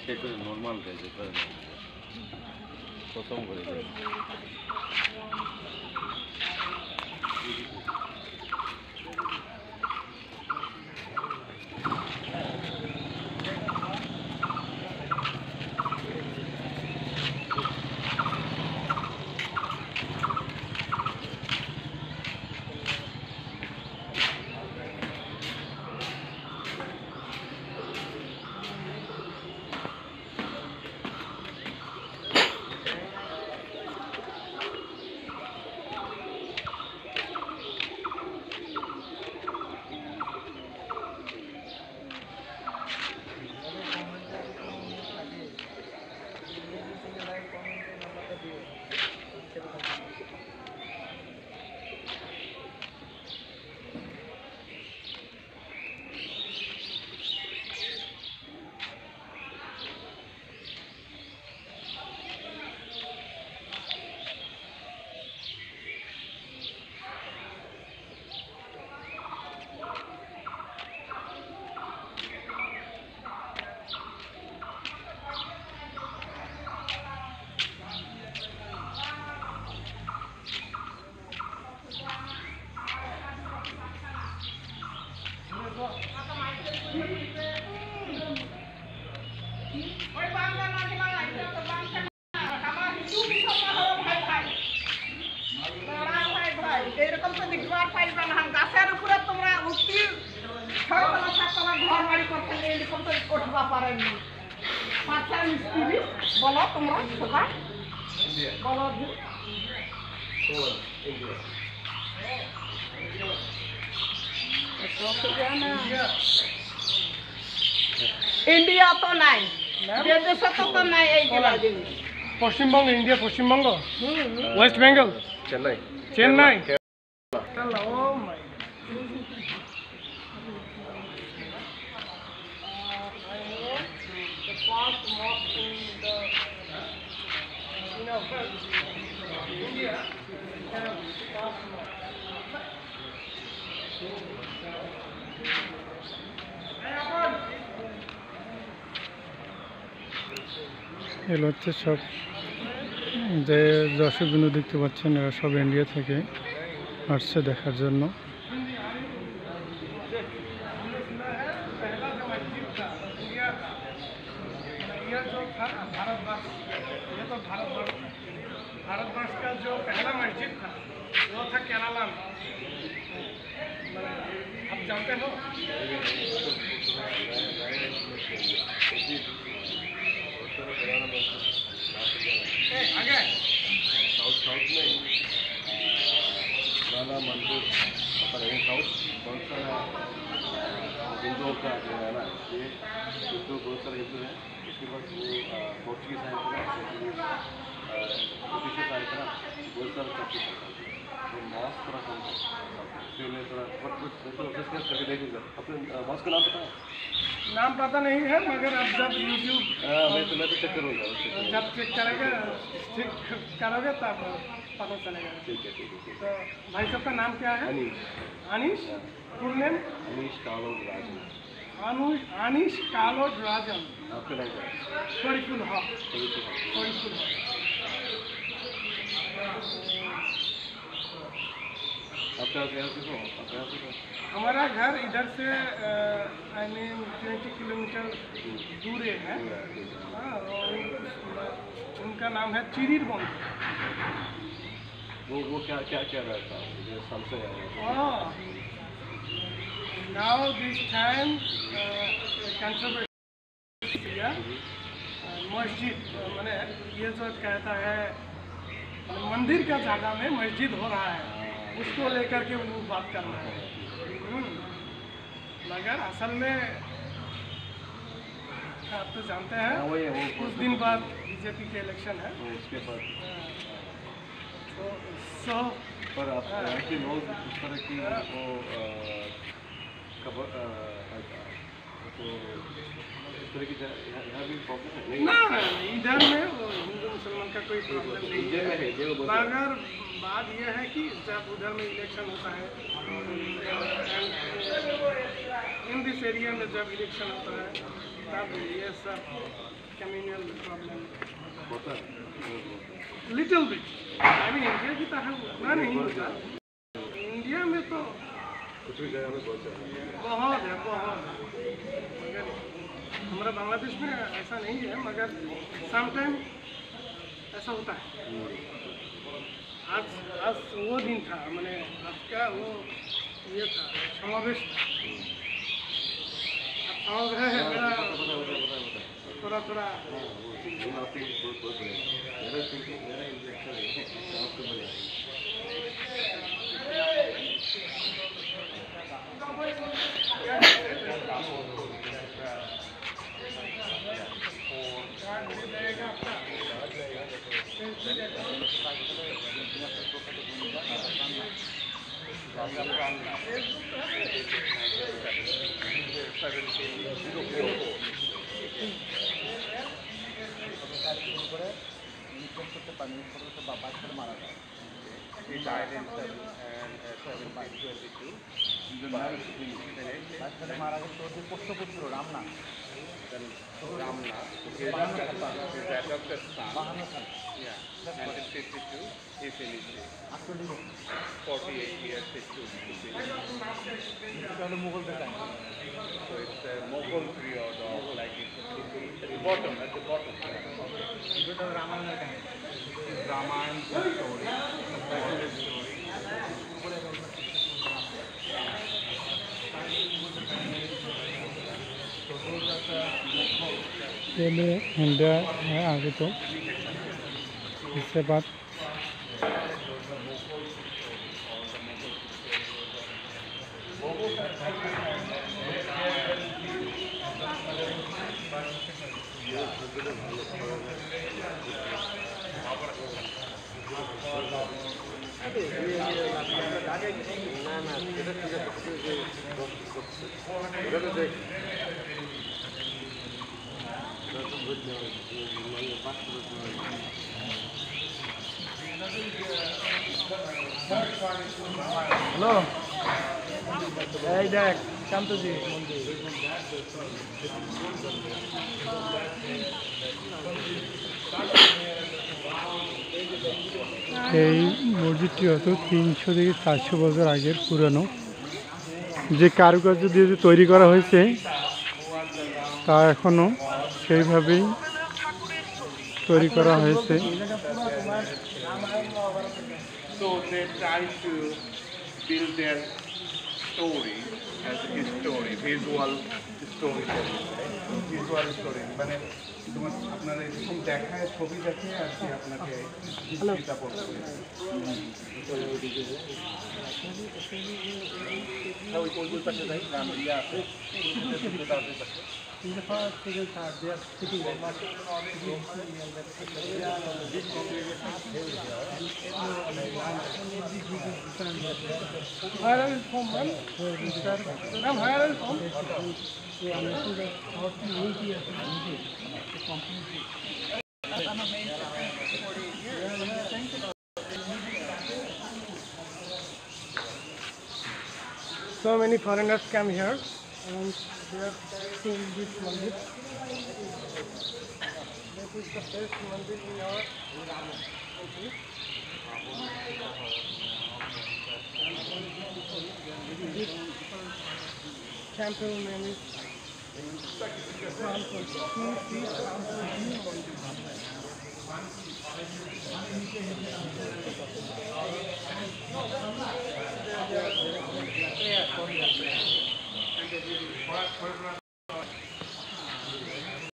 সেটা নর্মাল গেছে প্রথম করে এরকম তো দেখবার পাইবা না গাছের উপরে তোমরা উঠতি 6তলা 7তলা ঘর বাড়ি করতে এরকম তো উঠবা পারেনি 5-6 মিস্ত্রি বলো তোমরা সবাই বলো इंडिया तो नहीं विदेश तो नहीं এইগুলা জিনিস পশ্চিমবঙ্গ ইন্ডিয়া পশ্চিমবঙ্গ ওয়েস্ট বেঙ্গল চেন্নাই চেন্নাই এগুলো হচ্ছে সব যে দর্শক বিন্দু দেখতে পাচ্ছেন এরা সব ইন্ডিয়া থেকে আসছে দেখার জন্য। भारतवर्ष का जो पहला मस्जिद था वो था केरला में। आप जानते हो आगे साउथ में पुराना मंदिर साउथ बहुत सारा हिंदुओं का जो है ना ये हिंदू बहुत सारे हिंदू हैं। उसके बाद वो पोर्चुगीज आए थे ना ब्रिटिश आए थे ना बहुत सारा चर्च तो मॉस्क थोड़ा कम इसलिए थोड़ा करके देखिएगा। अपने मॉस्क का नाम पता है? नाम पता नहीं है मगर अब जब यूट्यूब मैं तो चेक करूँगा जब चेक करेगा चेक करोगे तब पता चलेगा। ठीक है तो भाई साहब का नाम क्या है? अनीश अनीश फुल नेम अनीश कालोड राजन। अनीश कालोड राजन आपका नाम क्या है? फरीफुल हक। आपका यहाँ से हो? आपका यहाँ से हो? हमारा घर इधर से आई मीन 20 किलोमीटर दूर है। हाँ, और उनका नाम है चिरीर बंद। वो क्या क्या क्या रहता है जो सबसे नाउ दिस टाइम कंट्रोवर्सी मस्जिद मैंने ये जो कहता है मंदिर का जगह में मस्जिद हो रहा है उसको लेकर के वो बात करना है। मगर असल में आप तो जानते हैं कुछ दिन बाद बीजेपी के इलेक्शन है उसके बाद तो पर आप ऐसे लोग इस तरह की वो तो इस तरह की यहाँ भी प्रॉब्लम है ना इधर में वो हिंदू मुसलमान का कोई प्रॉब्लम नहीं है। मगर बात यह है कि जब उधर में इलेक्शन होता है इन दिस एरिया में जब इलेक्शन होता है तब ये सब communal problem. होता है Little bit. I mean, India की तरह उतना नहीं होता. इंडिया में तो कुछ भी जगह में बहुत है बहुत है, बहुत है. मगर हमारा बांग्लादेश में ऐसा नहीं है, मगर समटाइम ऐसा होता है. आज आज वो दिन था, मैंने आज का वो ये था समावेश था. अब समावेश है मेरा थोड़ा थोड़ा He died in 1722. Ramna, his adopted son. Yeah, 1952, he finished it. 48 years it took to finish. So it's a Mughal period of like it's the bottom, at the bottom. Ramayana story. पहले India है आगे तो इसके बाद hello এই দেখ শান্তজি মন্দির এই মসজিদটি হয়তো 300 থেকে 400 বছর আগের পুরানো যে কারুকার্য দিয়ে যে তৈরি করা হয়েছে তা এখনো সেইভাবেই তৈরি করা হয়েছে So they try to build their story as a story, visual storytelling. Visual story. মানে তোমার আপনারা এরকম দেখায় ছবি দেখে আর কি আপনাকে হিস্ট্রিটা পড়তে হবে। ওই পাশে যাই গ্রাম ইয়া আছে In the first, second, third, they are sitting on one. Where are you from, man? Ma'am, where are you from? So many foreigners come here and they are seeing this mandir. This is the best mandir in our country. This temple name is Mandir.